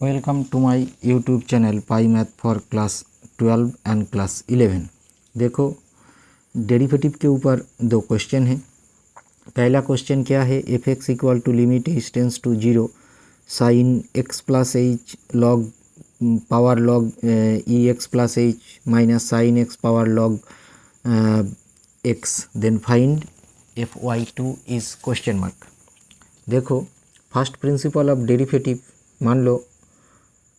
Welcome to my YouTube channel pi math for class 12 and class 11। देखो derivative के ऊपर दो क्वेश्चन हैं। पहला क्वेश्चन क्या है, f x equal to limit h tends to 0 sine x plus h log power log e x plus h minus sine x power log x, then find f y two is question mark. देखो first principle of derivative, मान लो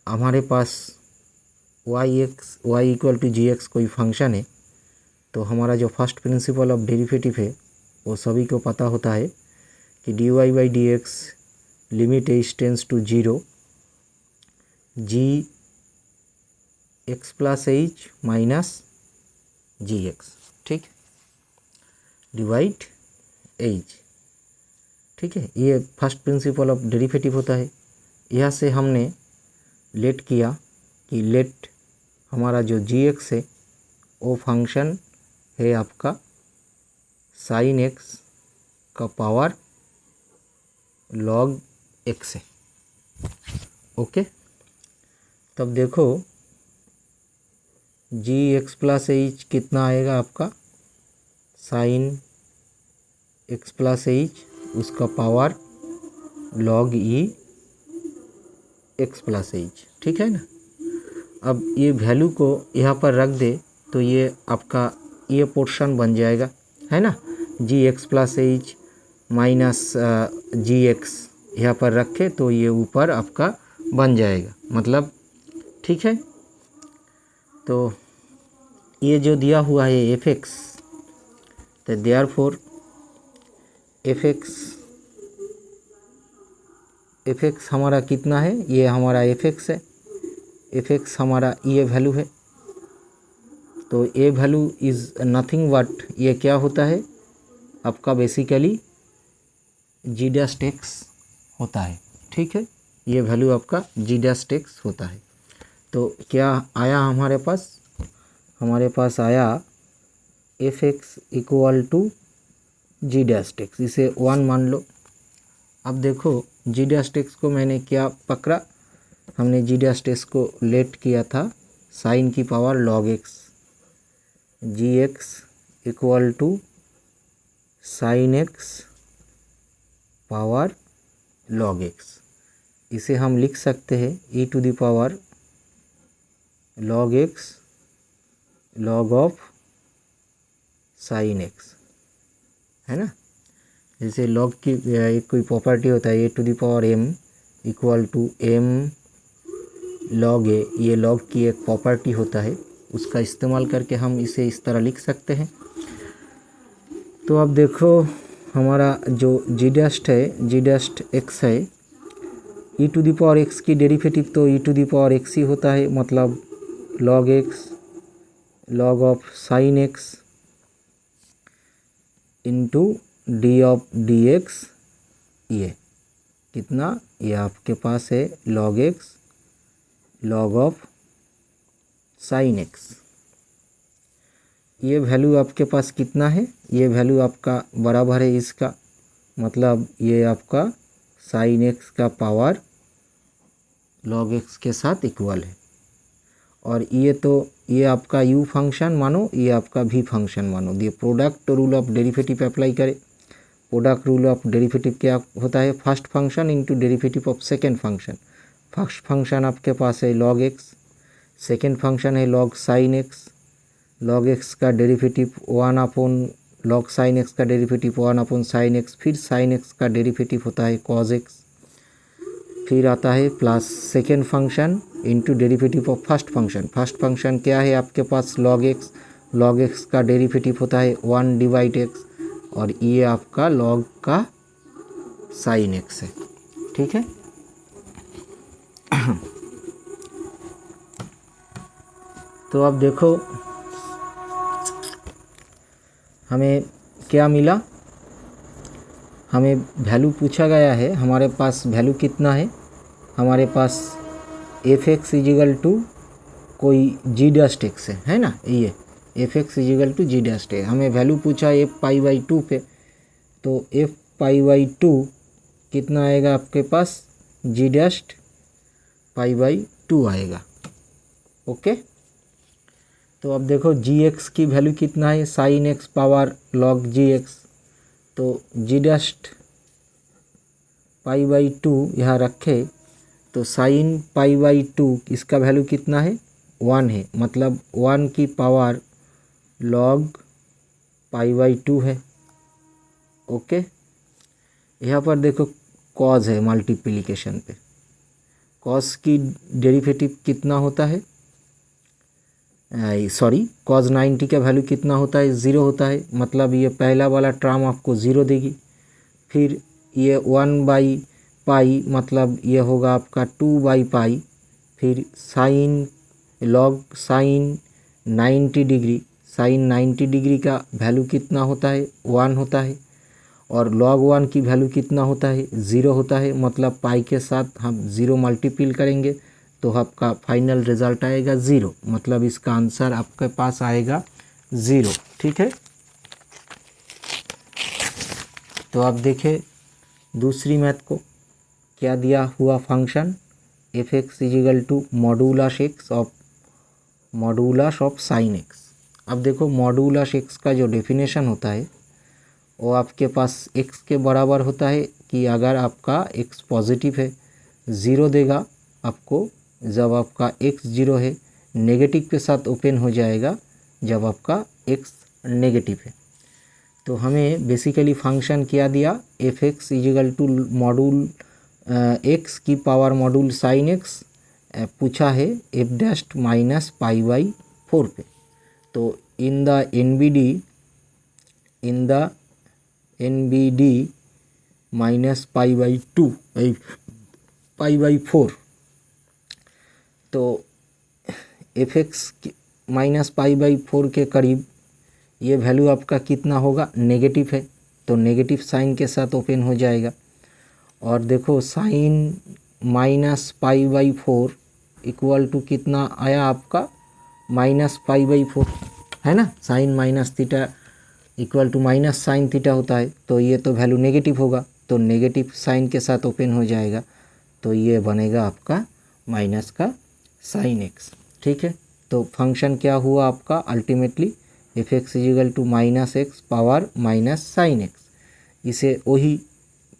हमारे पास y equal to g x कोई function है, तो हमारा जो फर्स्ट प्रिंसिपल ऑफ डेरिवेटिव है वो सभी को पता होता है कि dy by d x limit h tends to 0 g x plus h minus g x, ठीक, डिवाइड एच, ठीक है। ये फर्स्ट प्रिंसिपल ऑफ डेरिवेटिव होता है। यहाँ से हमने लेट किया कि लेट हमारा जो जी एक्स है वो फंक्शन है आपका साइन एक्स का पावर लॉग एक्स है, ओके। तब देखो जी एक्स प्लस एच कितना आएगा आपका, साइन एक्स प्लस एच उसका power log e x plus H, ठीक है ना। अब ये वैल्यू को यहाँ पर रख दे तो ये आपका ये पोर्शन बन जाएगा, है ना। जी x plus h minus g x यहाँ पर रखे तो ये ऊपर आपका बन जाएगा, मतलब ठीक है। तो ये जो दिया हुआ है एफ एक्स, तो देयरफॉर एफ एक्स हमारा कितना है, ये हमारा एफ एक्स है। एफ एक्स हमारा ये वैल्यू है, तो ये वैल्यू इज़ नथिंग बट ये क्या होता है आपका बेसिकली जी डैश एक्स होता है, ठीक है। ये वैल्यू आपका जी डैश एक्स होता है। तो क्या आया हमारे पास आया f x equal to g dash x, इसे 1 मान लो। अब देखो जी डैश एक्स को मैंने क्या पकड़ा, हमने जी डैश एक्स को लेट किया था साइन की power log x, g x equal to sine x power log x. इसे हम लिख सकते हैं e to the power log x log of sine x, है ना। जैसे लॉग की एक कोई प्रॉपर्टी होता है a to the power m equal to m log a, ये लॉग की एक प्रॉपर्टी होता है, उसका इस्तेमाल करके हम इसे इस तरह लिख सकते हैं। तो अब देखो हमारा जो जी डैस्ट है, जी डैस्ट एक्स है, e to the power x की डेरिवेटिव तो e to the power x ही होता है, मतलब log x log of sine x into D of D x, ये कितना, ये आपके पास है log x log of sine x. ये वैल्यू आपके पास कितना है, ये वैल्यू आपका बराबर है इसका, मतलब ये आपका साइन एक्स का पावर लॉग एक्स के साथ इक्वल है। और ये तो ये आपका u फंक्शन मानो, ये आपका v फंक्शन मानो। ये product rule of derivative apply करें। प्रोडक्ट रूल ऑफ डेरिवेटिव क्या होता है, first function into derivative of second function. First function आपके पास है लॉग एक्स, सेकेंड फंक्शन है log sine x, log x का derivative 1 upon log sine x का डेरिवेटिव 1 अपॉन साइन एक्स, फिर साइन एक्स का डेरिवेटिव होता है कॉज एक्स, फिर आता है plus second function into derivative of first function. First function क्या है आपके पास लॉग एक्स का डेरिवेटिव होता है 1 डिवाइड एक्स, और ये आपका लॉग का साइन एक्स है, ठीक है। तो अब देखो हमें क्या मिला, हमें वैल्यू पूछा गया है, हमारे पास वैल्यू कितना है, हमारे पास एफ एक्स इजिकल टू कोई जी डैश एक्स है ना, ये f x equal to g dash है। हमें वैल्यू पूछा एफ पाई बाई 2 पे, तो एफ पाई बाई 2 कितना आएगा आपके पास, जी डैश π/2 आएगा। ओके, तो अब देखो gx की वैल्यू कितना है, sign x power log gx, तो g डस्ट π/2 यहाँ रखे तो साइन π/2 इसका वैल्यू कितना है, 1 है, मतलब 1 की पावर log π/2 है। ओके, यहाँ पर देखो कॉज है मल्टीप्लिकेशन पे, कॉस की डेरिवेटिव कितना होता है, सॉरी कॉज 90 का वैल्यू कितना होता है, 0 होता है, मतलब ये पहला वाला टर्म आपको 0 देगी। फिर ये 1/π मतलब ये होगा आपका 2/π, फिर sine log sine 90 degree, sine 90 degree का वैल्यू कितना होता है, 1 होता है, और log 1 की वैल्यू कितना होता है, 0 होता है, मतलब पाई के साथ हम 0 मल्टीपल करेंगे तो आपका फाइनल रिजल्ट आएगा 0, मतलब इसका आंसर आपके पास आएगा 0। ठीक है, तो आप देखें दूसरी मैथ को क्या दिया हुआ function f x equal to modulus x of sine x. अब देखो मॉडुलस एक्स का जो डेफिनेशन होता है वो आपके पास x के बराबर होता है कि अगर आपका x पॉजिटिव है 0 देगा आपको, जब आपका x 0 है, नेगेटिव के साथ ओपन हो जाएगा जब आपका x नेगेटिव है। तो हमें बेसिकली फंक्शन क्या दिया, f x equal to module x की पावर मॉडुल साइन x पूछा है f डैस्ट माइनस π/4 पे। तो इन द NBD माइनस π/4, तो एफ एक्स माइनस π/4 के करीब ये वैल्यू आपका कितना होगा, नेगेटिव है, तो नेगेटिव साइन के साथ ओपन हो जाएगा। और देखो साइन माइनस π/4 इक्वल टू कितना आया आपका, माइनस π/4 है ना, sine minus theta equal to minus sine theta होता है, तो ये तो वैल्यू नेगेटिव होगा, तो नेगेटिव साइन के साथ ओपन हो जाएगा, तो ये बनेगा आपका माइनस का साइन एक्स। ठीक है, तो फंक्शन क्या हुआ आपका ultimately f x equal to minus x power minus sine x. इसे वही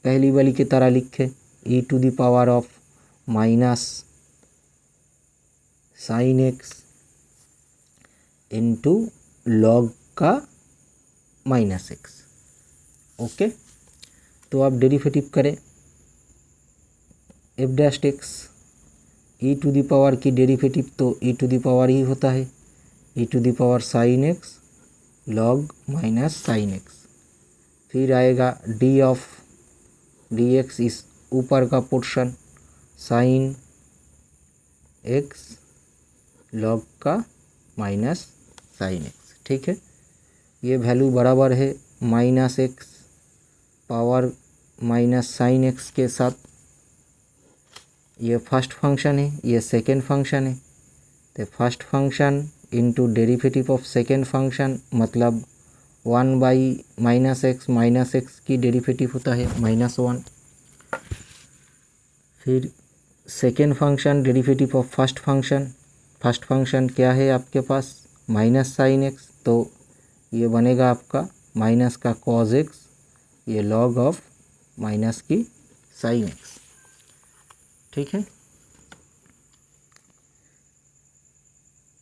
पहली वाली की तरह लिखे e to the power of minus sine x into log का माइनस एक्स। ओके, तो आप डेरिवेटिव करें f dash x, e to the power की डेरिवेटिव तो ई टू द पावर ही होता है, e to the power sine x log minus sine x. फिर आएगा डी एक्स, इस ऊपर का पोर्शन साइन एक्स लॉग का माइनस साइन एक्स। ठीक है, ये वैल्यू बराबर है minus x power minus sine x के साथ, ये फर्स्ट फंक्शन है, ये सेकेंड फंक्शन है, तो first function into derivative of second function, मतलब 1/माइनस एक्स की डेरिवेटिव होता है -1। फिर second function derivative of first function क्या है आपके पास, माइनस साइन एक्स, तो ये बनेगा आपका माइनस का कॉज एक्स, ये लॉग ऑफ माइनस की साइन एक्स। ठीक है,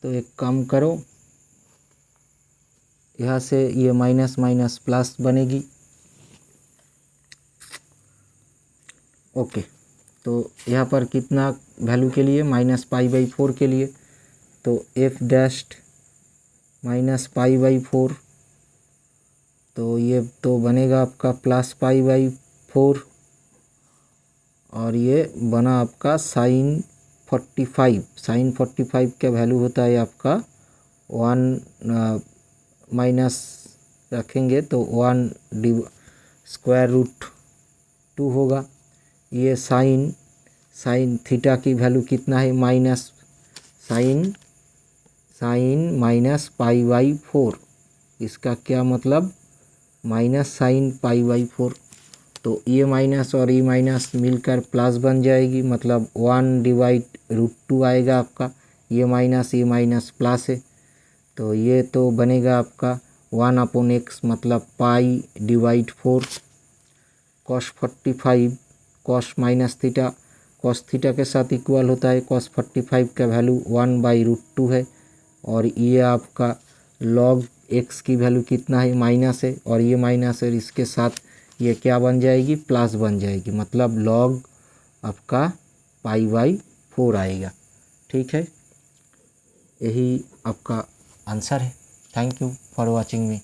तो एक काम करो, यहाँ से ये माइनस माइनस प्लस बनेगी। ओके, तो यहाँ पर कितना वैल्यू के लिए, माइनस π/4 के लिए, तो एफ डैश्ड माइनस π/4, तो ये तो बनेगा आपका प्लस π/4, और ये बना आपका साइन 45 का वैल्यू होता है आपका 1 माइनस रखेंगे तो 1 स्क्वायर रूट 2 होगा। ये साइन थीटा की वैल्यू कितना है, माइनस साइन माइनस π/4, इसका क्या मतलब माइनस साइन π/4, तो ये माइनस और ये माइनस मिलकर प्लस बन जाएगी, मतलब 1/√2 आएगा आपका। ये माइनस प्लस है, तो ये तो बनेगा आपका 1/x मतलब π/4 cos 45 cos minus theta cos theta के साथ इक्वल होता है। cos 45 का वैल्यू 1/√2 है, और ये आपका log x की वैल्यू कितना है, माइनस है, और ये माइनस है, इसके साथ ये क्या बन जाएगी, प्लस बन जाएगी, मतलब log आपका π/4 आएगा। ठीक है, यही आपका आंसर है। Thank you for watching me.